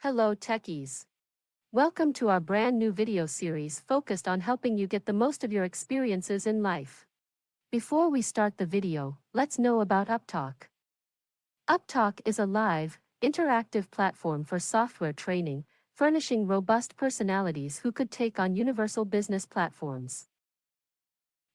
Hello techies. Welcome to our brand new video series focused on helping you get the most of your experiences in life. Before we start the video, let's know about Upptalk. Upptalk is a live, interactive platform for software training, furnishing robust personalities who could take on universal business platforms.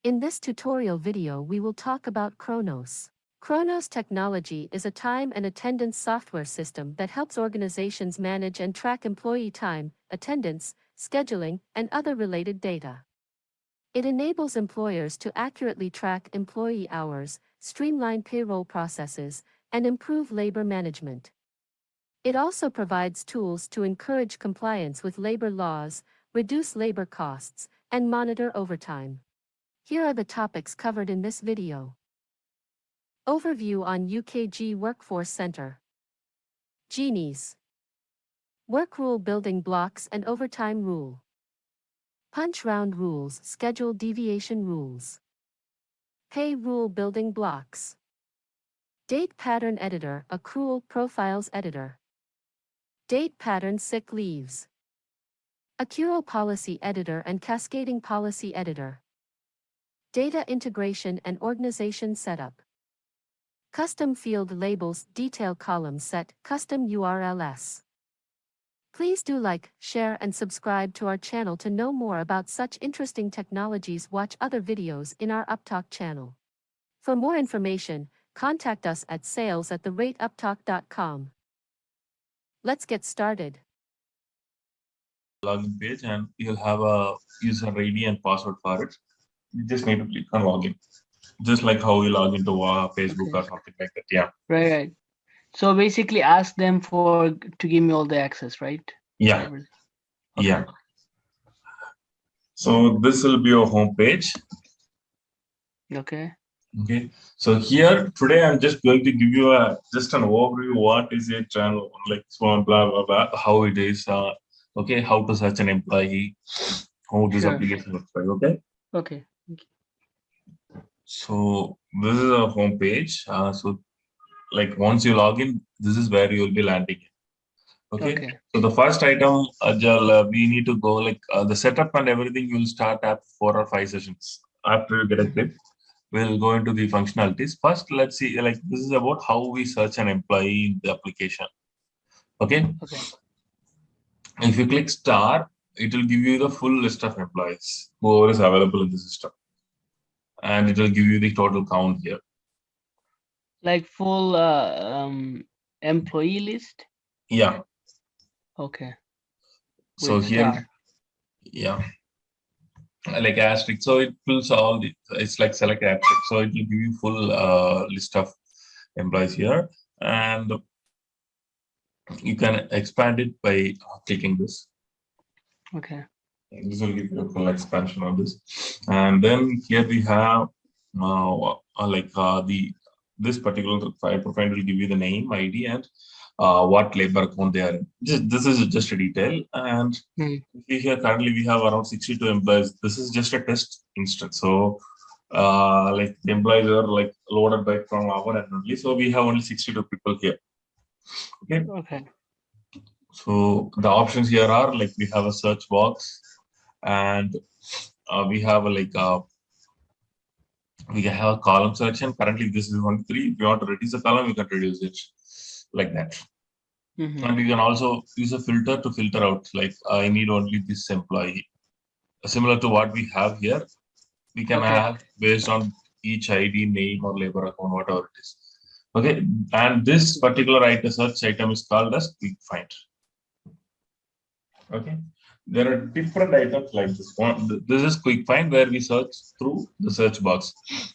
In this tutorial video we will talk about Kronos. Kronos technology is a time and attendance software system that helps organizations manage and track employee time, attendance, scheduling, and other related data. It enables employers to accurately track employee hours, streamline payroll processes, and improve labor management. It also provides tools to encourage compliance with labor laws, reduce labor costs, and monitor overtime. Here are the topics covered in this video. Overview on UKG Workforce Center. Genies. Work rule building blocks and overtime rule. Punch round rules, schedule deviation rules. Pay rule building blocks. Date pattern editor, accrual profiles editor. Date pattern sick leaves. Accrual policy editor and cascading policy editor. Data integration and organization setup. Custom field labels, detail column set, custom URLs. Please do like, share and subscribe to our channel to know more about such interesting technologies. Watch other videos in our Upptalk channel. For more information, contact us at sales@upptalk.com. Let's get started. Login page and you'll have a user ID and password for it. You just need to click on login. Just like how you log into Facebook or something like that. Yeah. Right. So basically ask them to give me all the access, right? Yeah. Okay. Yeah. So this will be your home page. Okay. Okay. So here today I'm just going to give you just an overview. What is a channel, like so blah blah blah, how it is, okay, how to search an employee, how this application looks like. Okay. Okay. So this is our home page. So like once you log in, this is where you will be landing. Okay. So the first item, we need to go like the setup and everything. You will start after 4 or 5 sessions. After you get a grip, we'll go into the functionalities. First, let's see. Like this is about how we search an employee in the application. Okay. If you click star, it will give you the full list of employees whoever is available in the system, and it will give you the total count here. Like full employee list? Yeah. Okay. So here, yeah, like asterisk. So it pulls all the, it's like select asterisk. So it will give you full list of employees here, and you can expand it by clicking this. Okay. This will give you a full expansion of this, and then here we have this particular file profile will give you the name, ID, and what labor account they are in. This is just a detail, and here currently we have around 62 employees. This is just a test instance, so like the employees are like loaded by from our end only, so we have only 62 people here. Okay. So the options here are like we have a search box, and we have we have a column selection. Currently this is 1 3. If you want to reduce the column, you can reduce it like that. And you can also use a filter to filter out, like I need only this employee. Similar to what we have here, we can have based on each ID, name, or labor account, whatever it is. Okay, and this particular search item is called as quick find. Okay, there are different items like this one. This is quick find where we search through the search box.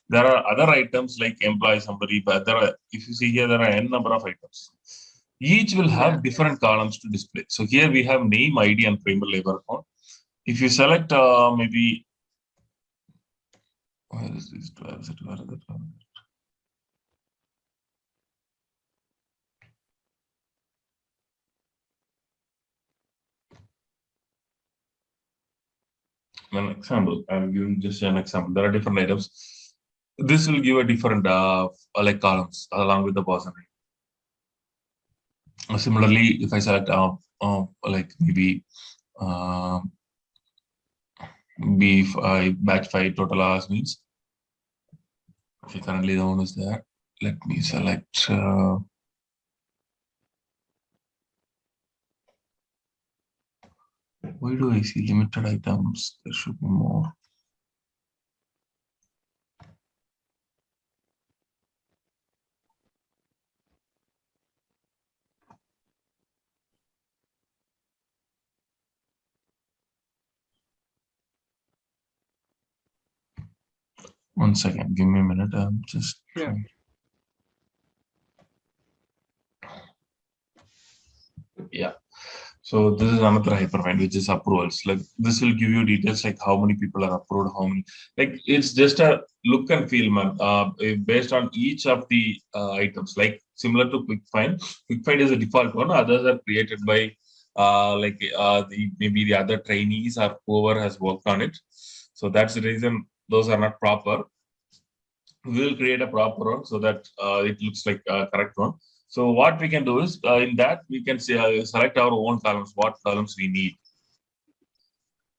There are other items like employee summary, but there are, if you see here, there are n number of items. Each will have different columns to display. So here we have name, ID, and primary labor account. If you select maybe, where is this? Where is it? Where is it? An example. I'm giving just an example. There are different items. This will give a different like columns along with the person. Similarly, if I select like maybe B5 batch 5 total hours means. Okay, currently the one is there. Let me select. Why do I see limited items? There should be more. One second, give me a minute. I'm just trying. Yeah. So this is another hypermind, which is approvals. Like this will give you details like how many people are approved, how many. Like it's just a look and feel, man. Based on each of the items, like similar to quick find. Quick find is a default one. Others are created by maybe the other trainees or whoever has worked on it. So that's the reason those are not proper. We will create a proper one so that it looks like a correct one. So what we can do is in that we can say, select our own columns, what columns we need.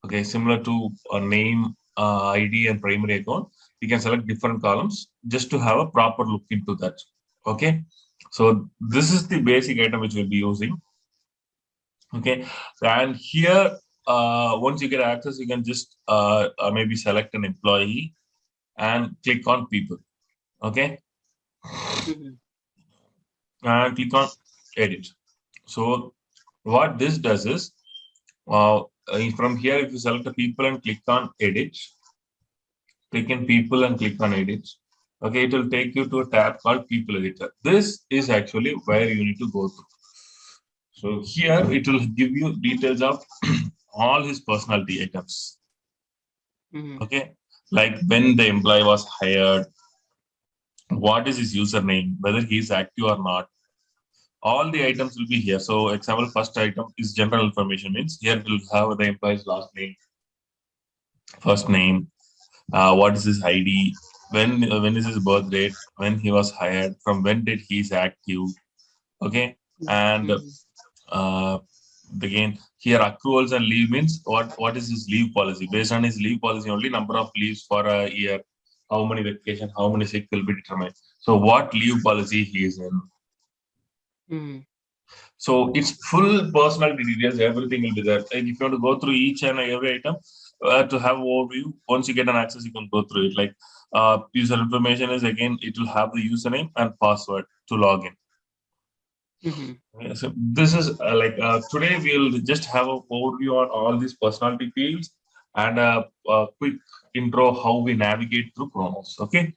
Okay, similar to a name, ID, and primary account, we can select different columns just to have a proper look into that. Okay, so this is the basic item which we'll be using. Okay, and here once you get access, you can just maybe select an employee and click on people. Okay. And click on edit. So what this does is from here, if you select the people and click on edit, click in people and click on edit. Okay, it will take you to a tab called people editor. This is actually where you need to go to. So here it will give you details of all his personality items. Okay, like when the employee was hired, what is his username, whether he is active or not. All the items will be here. So example, first item is general information, means here it will have the employee's last name, first name, what is his ID, when is his birth date, when he was hired, from when did he is active. Okay, and again here accruals and leave means what is his leave policy. Based on his leave policy only, number of leaves for a year, how many vacation, how many sick will be determined. So what leave policy he is in. So it's full personality details, everything will be there. Like if you want to go through each and every item to have overview, once you get an access, you can go through it. Like user information is, again, it will have the username and password to log in. Yeah, so this is today we'll just have an overview on all these personality fields and a quick intro how we navigate through Kronos. Okay.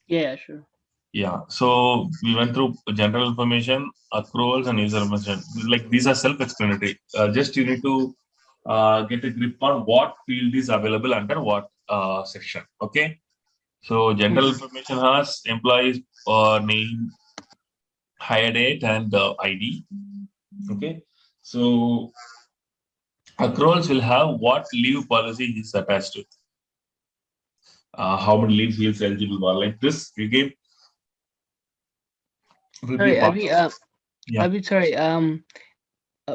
Yeah, sure. Yeah, so we went through general information, accruals, and user information. Like these are self-explanatory. Just you need to get a grip on what field is available under what section. Okay. So general information has employees name, hire date, and ID. Okay. So accruals will have what leave policy is attached to. How many leaves he is eligible for. Like this, we give. Sorry, Abhi, sorry.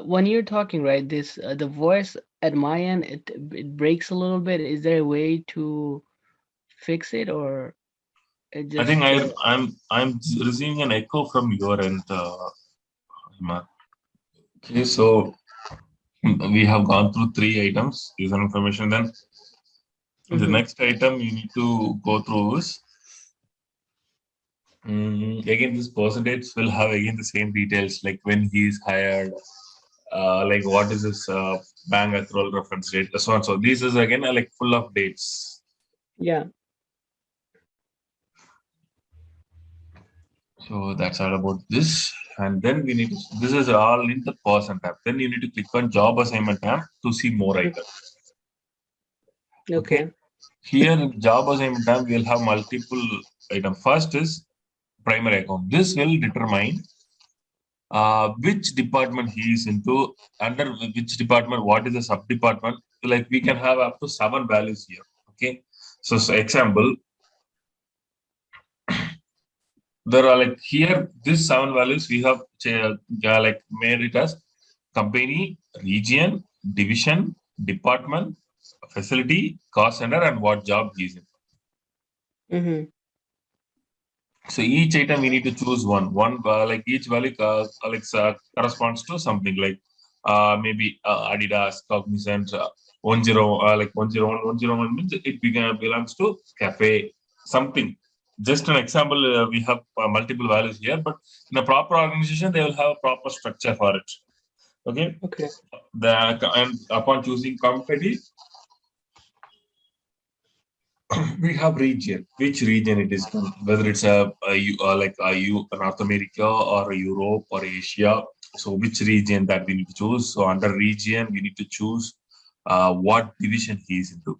When you're talking, right, this the voice at my end, it breaks a little bit. Is there a way to fix it, or it just? I think I'm receiving an echo from your end, Okay, so we have gone through 3 items, user information. Then the next item you need to go through is again, this percentage will have again the same details, like when he is hired, like what is his bank accrual reference date, so on. So this is again like full of dates. Yeah. So that's all about this. And then we need to, this is all in the person tab. Then you need to click on job assignment tab to see more items. Okay. Here in job assignment tab, we'll have multiple items. First is primary account. This will determine which department he is into, under which department, what is the sub department. Like we can have up to 7 values here. Okay. So example, there are like here, these 7 values we have like made it as company, region, division, department, facility, cost center, and what job he's in. So each item we need to choose one. Like each value corresponds to something like maybe Adidas, Cognizant, 10 like 101. 101 means it belongs to cafe, something. Just an example, we have multiple values here, but in a proper organization, they will have a proper structure for it. Okay. Okay. And upon choosing company, we have region. Which region it is from? Whether it's North America or Europe or Asia. So which region that we need to choose? So under region, we need to choose what division he is into.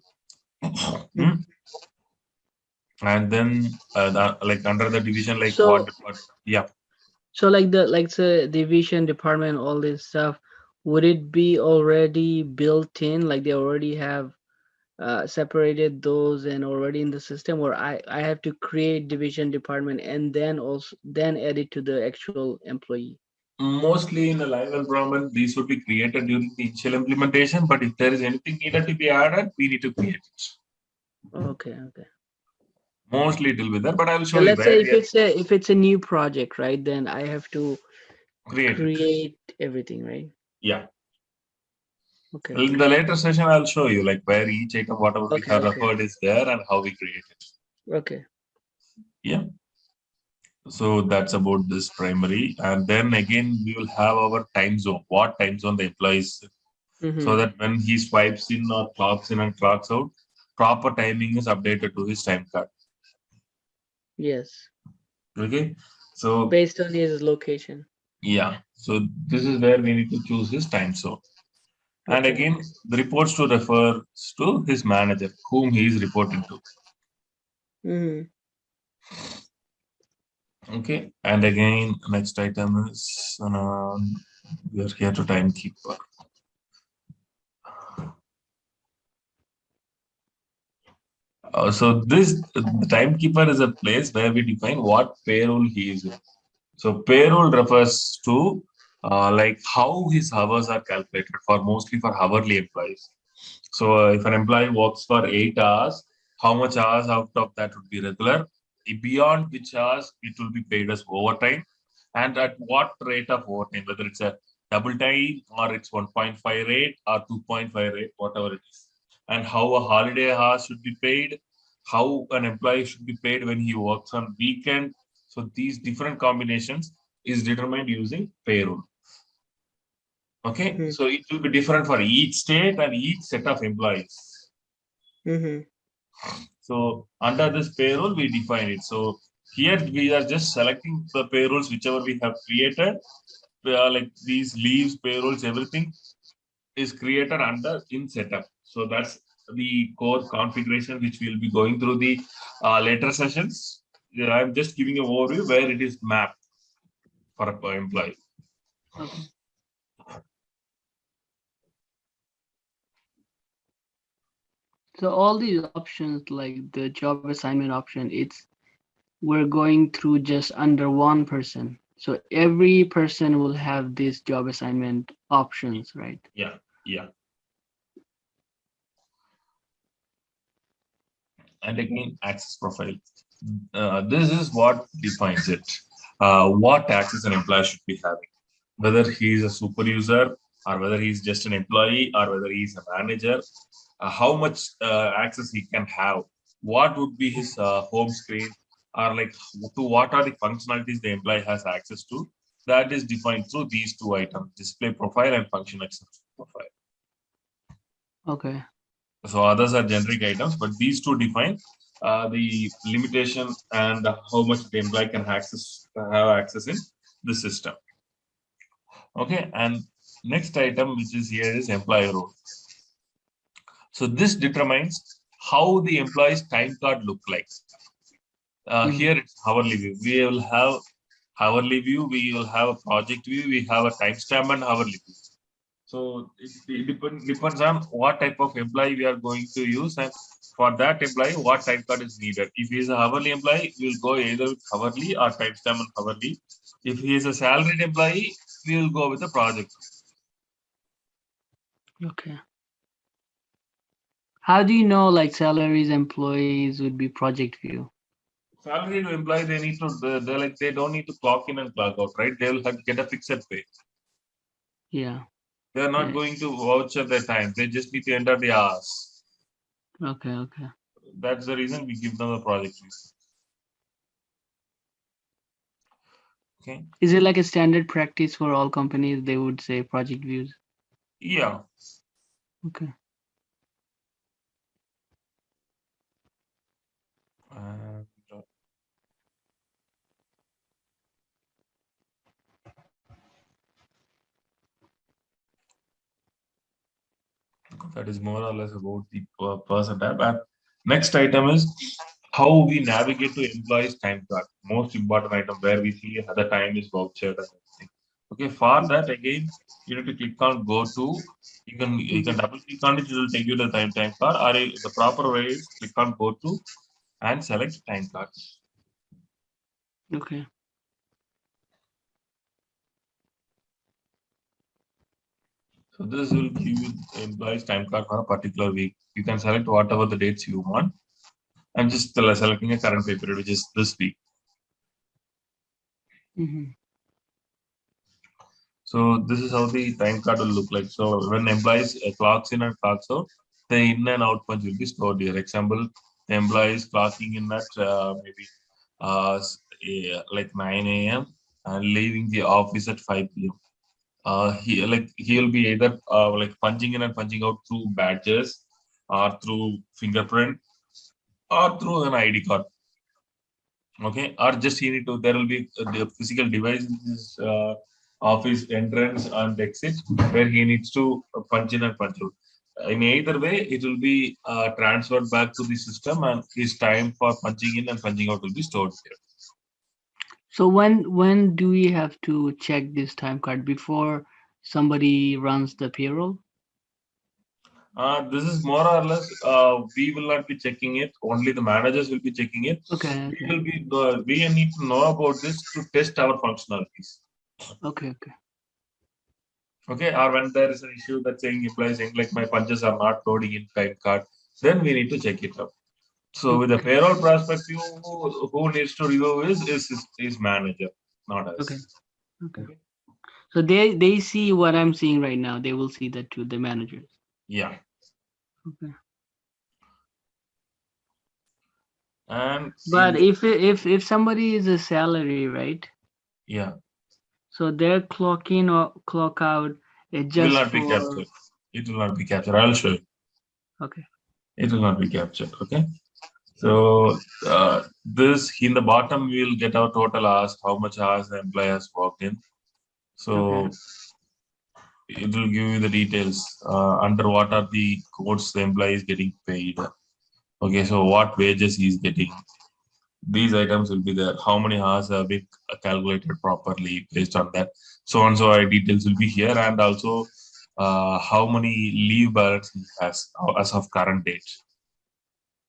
And then under the division, like so, what? Yeah. So like the division, department, all this stuff, would it be already built in? Like they already have separated those and already in the system, or I have to create division, department, and then add it to the actual employee? Mostly in a live environment, these would be created during the initial implementation. But if there is anything needed to be added, we need to create it. Okay. Mostly it will be there, but I will show So you let's say where if it's a new project, right? Then I have to create it. create everything, right? Yeah. Okay. In the later session, I'll show you like where each item, whatever we have referred is there and how we create it. Okay. Yeah. So that's about this primary. And then again, we will have our time zone, what time zone the employee is in. So that when he swipes in or clocks in and clocks out, proper timing is updated to his time card. Yes. Okay. So Based on his location. yeah. So this is where we need to choose his time zone. And again, the reports to refers to his manager, whom he is reporting to. Okay. And again, next item is we are here to timekeeper. So the timekeeper is a place where we define what payroll he is in. So payroll refers to like how his hours are calculated mostly for hourly employees. So if an employee works for 8 hours, how much hours out of that would be regular? Beyond which hours it will be paid as overtime, and at what rate of overtime, whether it's a double time or it's 1.5 rate or 2.5 rate, whatever it is. And how a holiday hour should be paid, how an employee should be paid when he works on weekend. So these different combinations is determined using payroll. Okay, so it will be different for each state and each set of employees. So under this payroll, we define it. So here we are just selecting the payrolls, whichever we have created. Like these leaves, payrolls, everything is created under in setup. So that's the core configuration, which we'll be going through the later sessions. I'm just giving an overview where it is mapped for an employee. Okay. So all these options, like the job assignment option, we're going through just under one person. So every person will have these job assignment options, right? Yeah. And again, access profile. This is what defines it. What access an employee should be having, whether he is a super user or whether he's just an employee or whether he's a manager, how much access he can have, what would be his home screen, or like to what are the functionalities the employee has access to. That is defined through these two items: display profile and function access profile. Okay. So others are generic items, but these two define the limitation and how much the employee can have access in the system. Okay, and next item which is here is employee role. So this determines how the employee's time card look like. Here it's hourly view. We will have hourly view. We will have a project view. We have a timestamp and hourly view. So it depends on what type of employee we are going to use, and for that employee, what time card is needed. If he is a hourly employee, we will go either with hourly or timestamp and hourly. If he is a salaried employee, we will go with a project. Okay. How do you know like salaries employees would be project view? Salaried employee, they need to, they don't need to clock in and clock out, right? They will get a fixed pay. Yeah. They are not Yeah. going to voucher their time. They just need to enter the hours. Okay. Okay. That's the reason we give them a project view. Okay. Is it like a standard practice for all companies? They would say project views. Yeah. Okay. And that is more or less about the person tab. And next item is how we navigate to employees time card. Most important item where we see the time is vouchered and everything. Okay, for that again, you need to click on go to. You can double click on it, it will take you to the time card. Or the proper way is click on go to and select time card. Okay. So this will give you employees time card for a particular week. You can select whatever the dates you want and just selecting a current pay period, which is this week. Mm-hmm. So this is how the time card will look like. So when employees clocks in and clocks out, the in and out punch will be stored here. Example, the employees clocking in at maybe like 9 a.m. and leaving the office at 5 p.m. He'll be either like punching in and punching out through badges or through fingerprint or through an ID card. Okay, or just he need to, there will be the physical device in his office entrance and exit where he needs to punch in and punch out. In either way, it will be transferred back to the system and his time for punching in and punching out will be stored here. So when do we have to check this time card before somebody runs the payroll? This is more or less, we will not be checking it. Only the managers will be checking it. Okay. We Okay. will be, we need to know about this to test our functionalities. Okay. Okay. Okay, or when there is an issue that saying implies saying like my punches are not loading in time card, then we need to check it up. So with the Okay. payroll perspective, who needs to review is manager, not Okay. us. Okay. Okay. So they see what I'm seeing right now. They will see that too, the managers. Yeah. Okay. And in But the, if somebody is a salary, right? yeah, So their clock in or clock out is will just not be for captured. It will not be captured. I'll show you. okay. It will not be captured. Okay. So this in the bottom we will get our total hours, how much hours the employee has worked in. Okay. So it will give you the details under what are the codes the employee is getting paid. Okay, so what wages he is getting. These items will be there. How many hours have been calculated properly based on that. So on so details will be here, and also how many leave balance he has as of current date.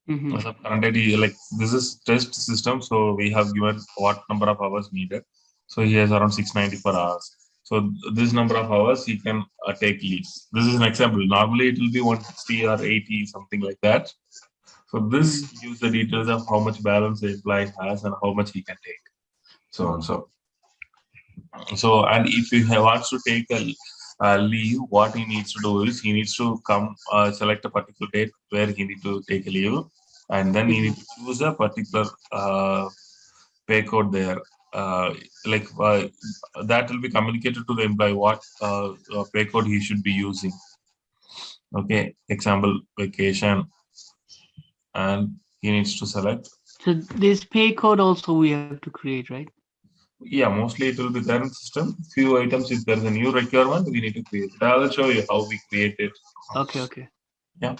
Mm-hmm. As of current date, like this is test system, so we have given what number of hours needed. So he has around 694 hours. So this number of hours he can take leaves. This is an example. Normally it will be 160 or 80, something like that. So this Mm-hmm. gives the details of how much balance the employee has and how much he can take. So on so. So and if he wants to take a leave, what he needs to do is he needs to come select a particular date where he need to take a leave, and then he Mm-hmm. need to choose a particular pay code there. Like that will be communicated to the employee what pay code he should be using. Okay, example vacation, and he needs to select. So this pay code also we have to create, right? Yeah, mostly it will be there in system. Few items, if there's a new requirement, we need to create it. I will show you how we create it. Okay. Okay. Yeah.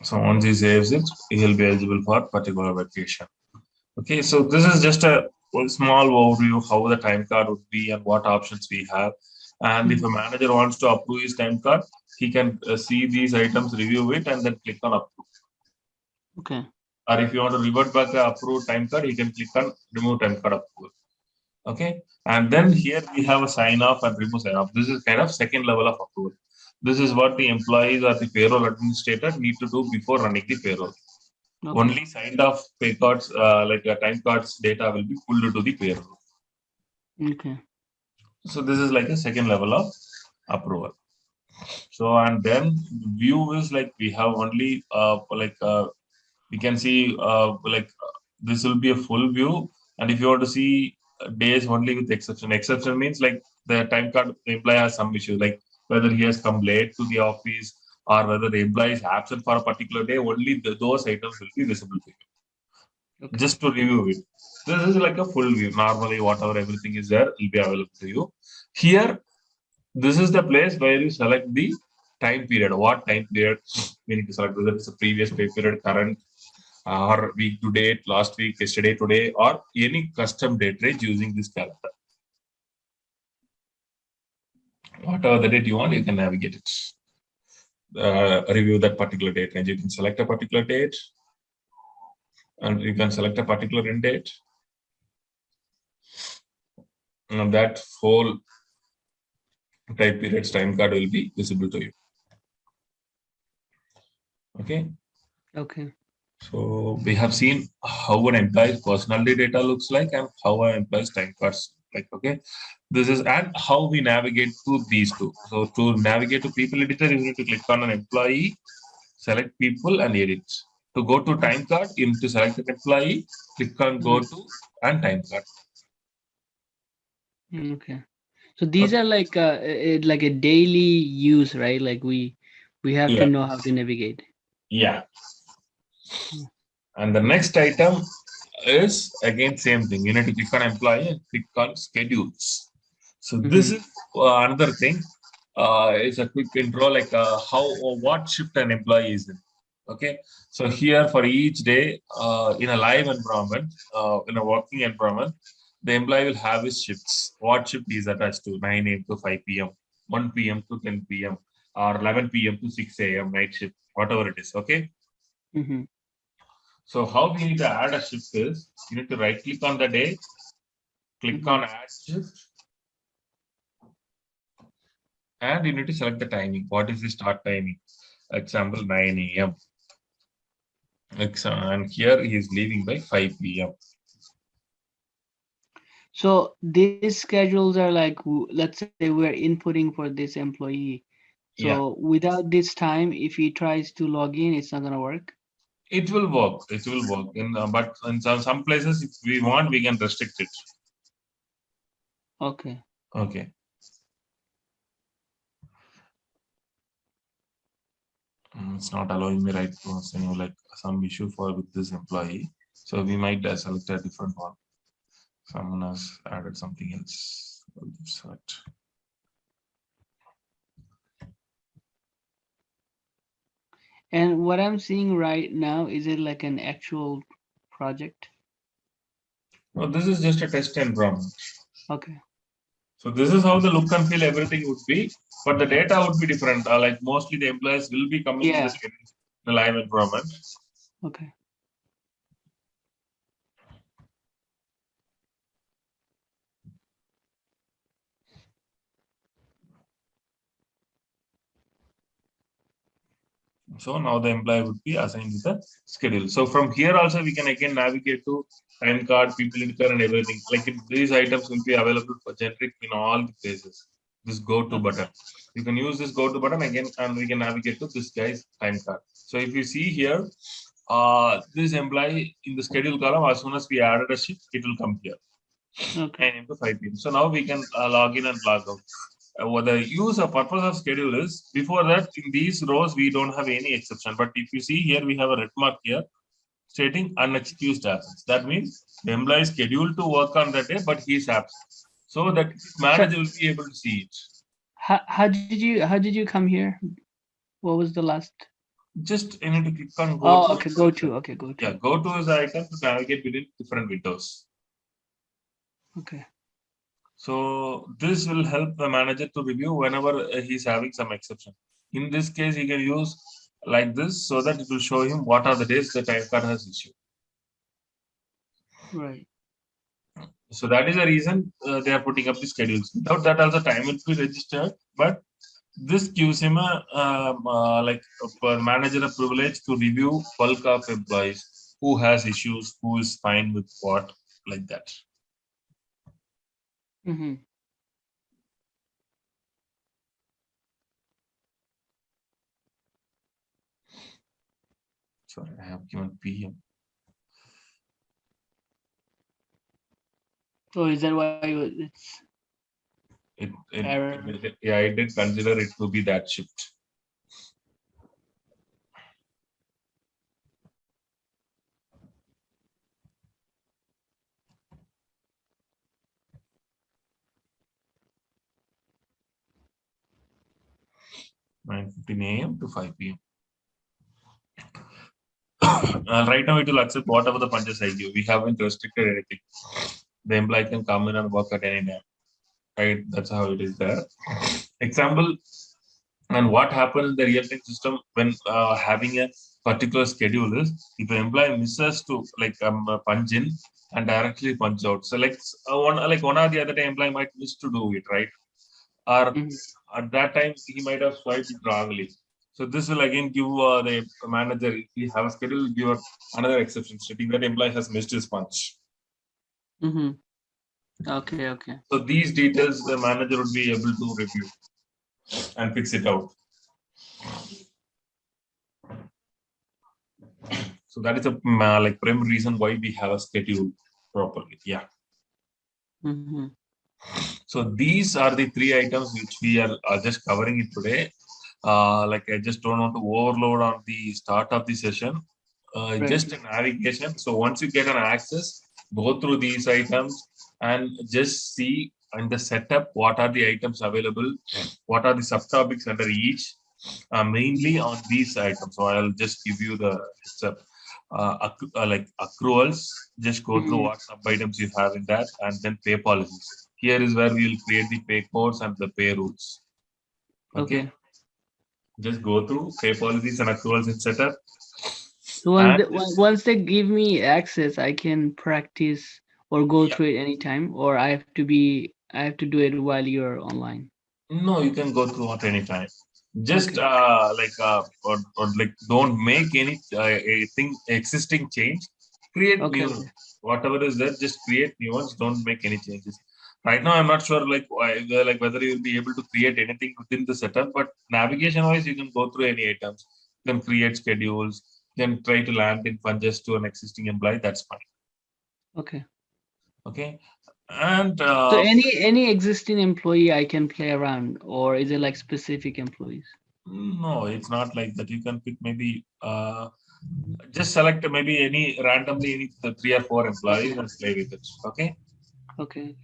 So once he saves it, he'll be eligible for particular vacation. Okay, so this is just a small overview of how the time card would be and what options we have. And if a Mhm. manager wants to approve his time card, he can see these items, review it, and then click on approve. Okay. Or if you want to revert back the approved time card, he can click on remove time card approval. Okay, and then here we have a sign off and remove sign off. This is kind of second level of approval. This is what the employees or the payroll administrator need to do before running the payroll. Okay. Only signed off pay cards, like time cards data will be pulled to the payroll. Okay. So this is like a second level of approval. So and then view is like we have only we can see this will be a full view, and if you want to see days only with exception. Exception means like the time card the employee has some issue, like whether he has come late to the office or whether the employee is absent for a particular day. Only those items will be visible to you. Okay. Just to review it. This is like a full view. Normally, whatever everything is there will be available to you. Here, this is the place where you select the time period. What time period we need to select, whether it's a previous pay period, current, or week to date, last week, yesterday, today, or any custom date range using this calendar. Whatever the date you want, you can navigate it. Review that particular date range. You can select a particular date, and you can select a particular end date. And that whole time period's time card will be visible to you. Okay. Okay. So we have seen how an employee's personality data looks like and how an employee's time cards like. Okay, this is and how we navigate to these two. So to navigate to people editor, you need to click on an employee, select people and edit. To go to time card, you need to select an employee, click on go to and time card. Okay. So these are like a daily use, right? Like we have to know how to navigate. Yeah. And the next item is again same thing. You need to click on employee and click on schedules. So this is another thing. It's a quick intro, like how or what shift an employee is in. Okay. So here for each day in a live environment, in a working environment, the employee will have his shifts. What shift is attached to 9 a.m. to 5 p.m., 1 p.m. to 10 p.m., or 11 p.m. to 6 a.m. night shift, whatever it is. Okay. So how we need to add a shift is you need to right click on the day, click on add shift, and you need to select the timing. What is the start timing? Example 9 a.m. And here he is leaving by 5 p.m. So these schedules are like, let's say we're inputting for this employee. So without this time, if he tries to log in, it's not gonna work. It will work. It will work. But in some places, if we want, we can restrict it. Okay. Okay. It's not allowing me right to like some issue with this employee. So we might select a different one. Someone has added something else. Select. And what I'm seeing right now, is it like an actual project? No, this is just a test environment. Okay. So this is how the look and feel everything would be, but the data would be different. Like mostly the employees will be coming in the live environment. Okay. So now the employee would be assigned with a schedule. So from here also we can again navigate to time card, people indicator and everything. Like these items will be available for generic in all the places. This go to button. You can use this go to button again and we can navigate to this guy's time card. So if you see here, this employee in the schedule column, as soon as we added a shift, it will come here. Okay. 9 to 5 p.m. So now we can log in and log out. What the use or purpose of schedule is, before that in these rows we don't have any exception, but if you see here we have a red mark here stating unexcused absence. That means the employee is scheduled to work on that day, but he is absent, so that manager will be able to see it. How did you come here? What was the last? Just you need to click on go to. Okay, go to. Okay, go to. Yeah, go to is the icon to navigate between different windows. Okay. So this will help the manager to review whenever he's having some exception. In this case, he can use like this so that it will show him what are the days the time card has issued. Right. So that is the reason they are putting up the schedules. Without that, also time will be registered. But this gives him a manager a privilege to review bulk of employees who has issues, who is fine with what, like that. Mm-hmm. Sorry, I have given PM. So is that why it's error? Yeah, I did consider it to be that shift. (9:15 a.m. to 5 p.m.) Right now, it will accept whatever the punches I give. We haven't restricted anything. The employee can come in and work at any time. Right? That's how it is there. Example, and what happens in the real-time system when having a particular schedule is if an employee misses to punch in and directly punch out. So one or the other time employee might miss to do it, right? Or at that time he might have swiped it wrongly. So this will again give the manager, if we have a schedule, give another exception stating that employee has missed his punch. Mm-hmm. Okay, okay. So these details the manager would be able to review and fix it out. So that is a primary reason why we have a schedule properly. Yeah. Mm-hmm. So these are the three items which we are just covering it today. I just don't want to overload on the start of the session. Right. Just a navigation. So once you get an access, go through these items and just see in the setup what are the items available, what are the subtopics under each, mainly on these items. So I'll just give you the heads up. Like accruals, just go through what sub items you have in that, and then pay policies. Here is where we will create the pay codes and the pay rules. Okay. Just go through pay policies and accruals in setup. So once they give me access, I can practice or go through it anytime, or I have to do it while you're online. No, you can go through at any time. Just don't make any thing existing change. Create new ones. Whatever is there, just create new ones. Don't make any changes. Right now, I'm not sure whether you'll be able to create anything within the setup. But navigation wise, you can go through any items. You can create schedules. You can try to land in punches to an existing employee. That's fine. Okay. Okay. And so any existing employee I can play around, or is it like specific employees? No, it's not like that. You can pick maybe just select maybe any randomly any 3 or 4 employees and play with it. Okay. Okay.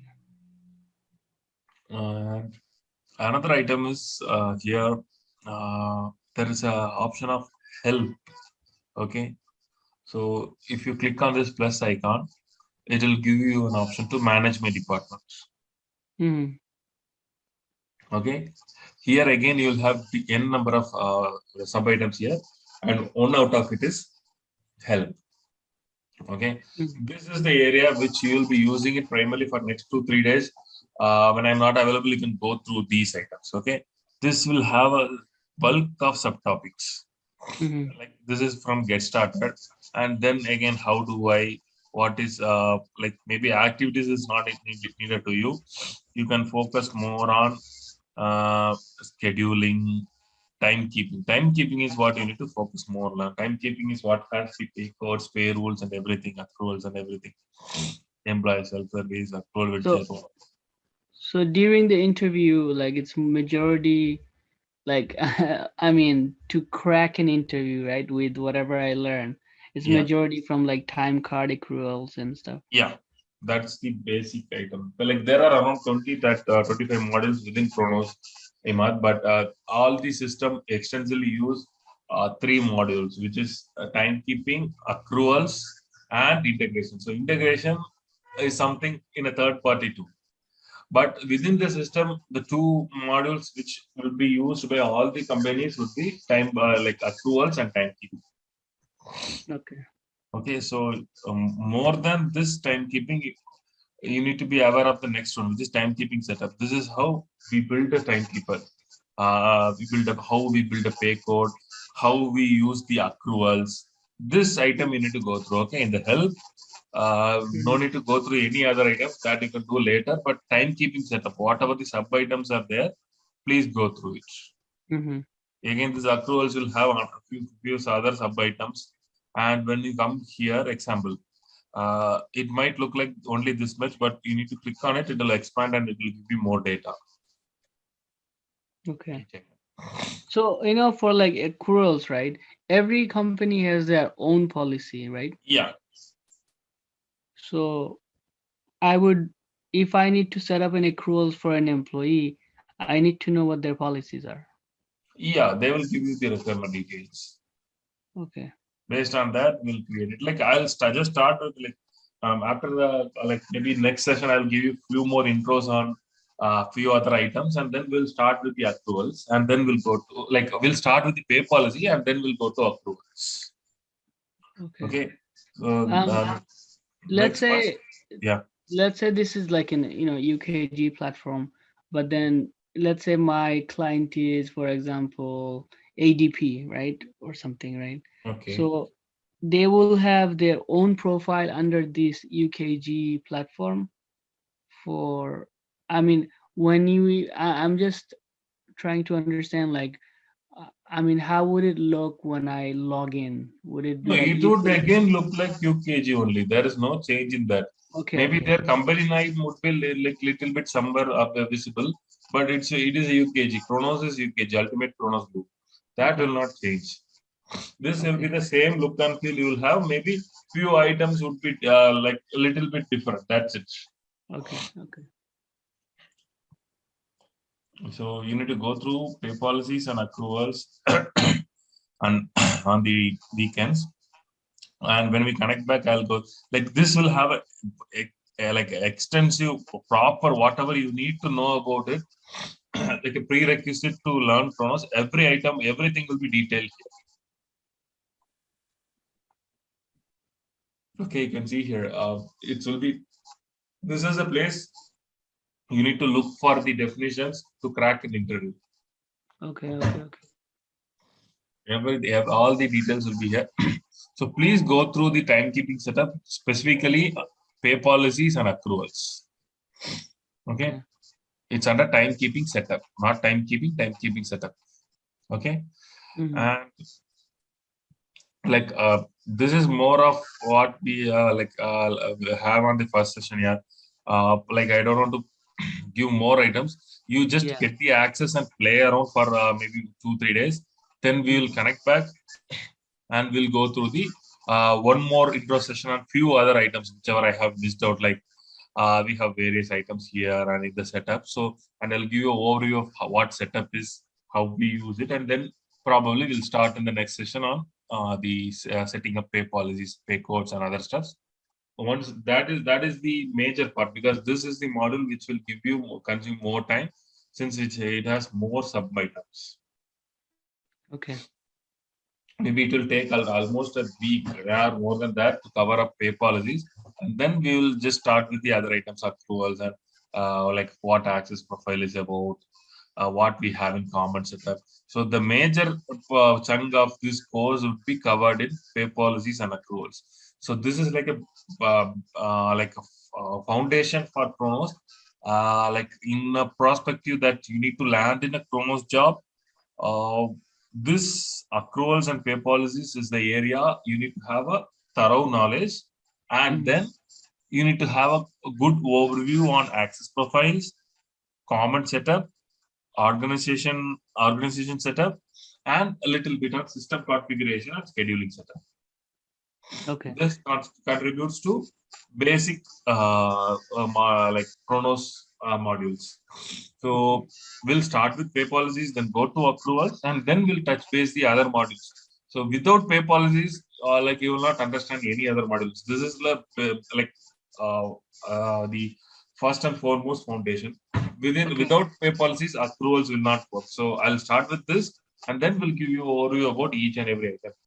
And another item is here. There is a option of help. Okay. So if you click on this plus icon, it will give you an option to manage my department. Okay. Here again, you will have the n number of sub items here, and one out of it is help. Okay. This is the area which you will be using it primarily for next 2-3 days. When I'm not available, you can go through these items. Okay. This will have a bulk of subtopics. Like this is from get started, and then again, how do I? What is maybe activities is not needed to you. You can focus more on scheduling, timekeeping. Timekeeping is what you need to focus more on. Timekeeping is what has the pay codes, pay rules, and everything, accruals and everything. Employee self-service, accrual widget. So during the interview, like it's majority, like I mean, to crack an interview, right, with whatever I learn, it's majority from like time card accruals and stuff. Yeah, that's the basic item. But like there are around 25 modules within Kronos, Imad, but all the system extensively use 3 modules, which is timekeeping, accruals, and integration. So integration is something in a third party too. But within the system, the 2 modules which will be used by all the companies would be time accruals and timekeeping. Okay. Okay, so more than this timekeeping, you need to be aware of the next one, which is timekeeping setup. This is how we build a timekeeper. How we build a pay code, how we use the accruals. This item you need to go through. Okay, in the help, no need to go through any other items that you can do later. But timekeeping setup, whatever the sub items are there, please go through it. Again, these accruals will have a few other sub items, and when you come here, example. It might look like only this much, but you need to click on it. It will expand and it will give you more data. Okay. So, for like accruals, right? Every company has their own policy, right? Yeah. So if I need to set up an accruals for an employee, I need to know what their policies are. Yeah, they will give you the requirement details. Okay. Based on that, we'll create it. Like I'll just start with after the maybe next session, I'll give you few more intros on few other items, and then we'll start with the accruals, and then we'll go to we'll start with the pay policy, and then we'll go to accruals. Okay. Let's say let's say this is like an UKG platform, but then let's say my client is, for example, ADP, right, or something, right? Okay. So they will have their own profile under this UKG platform. I'm just trying to understand, like, how would it look when I log in? Would it be No, like it would again look like UKG only. There is no change in that. Maybe their company name would be like little bit somewhere up visible, but it is a UKG. Kronos is UKG, Ultimate Kronos Group. That will not change. This will be the same look and feel you will have. Maybe few items would be like a little bit different. That's it. Okay. So you need to go through pay policies and accruals and on the weekends. And when we connect back, I'll go like this will have a like extensive, proper, whatever you need to know about it, like a prerequisite to learn Kronos. Every item, everything will be detailed here. Okay, you can see here. It will be. This is a place you need to look for the definitions to crack an interview. Okay. All the details will be here. So please go through the timekeeping setup, specifically pay policies and accruals. Okay. It's under timekeeping setup, not timekeeping setup. Okay. And this is more of what we have on the first session here. I don't want to give more items. You just get the access and play around for maybe 2-3 days. Then we will connect back and we'll go through the one more intro session on few other items, whichever I have missed out. We have various items here and in the setup. So, and I'll give you an overview of what setup is, how we use it, and then probably we'll start in the next session on the setting up pay policies, pay codes, and other stuff. Once that is the major part, because this is the model which will give you consume more time, since it has more sub items. Okay. Maybe it will take almost a week or more than that to cover up pay policies, and then we will just start with the other items, accruals, and like what access profile is about, what we have in common setup. So the major chunk of this course would be covered in pay policies and accruals. So this is like a foundation for Kronos. Like in a perspective that you need to land in a Kronos job. This accruals and pay policies is the area you need to have a thorough knowledge, and then you need to have a good overview on access profiles, common setup, organization setup, and a little bit of system configuration and scheduling setup. Okay. This contributes to basic like Kronos modules. So we'll start with pay policies, then go to accruals, and then we'll touch base the other modules. So without pay policies, you will not understand any other modules. This is the first and foremost foundation. Without pay policies, accruals will not work. So I'll start with this, and then we'll give you an overview about each and every item.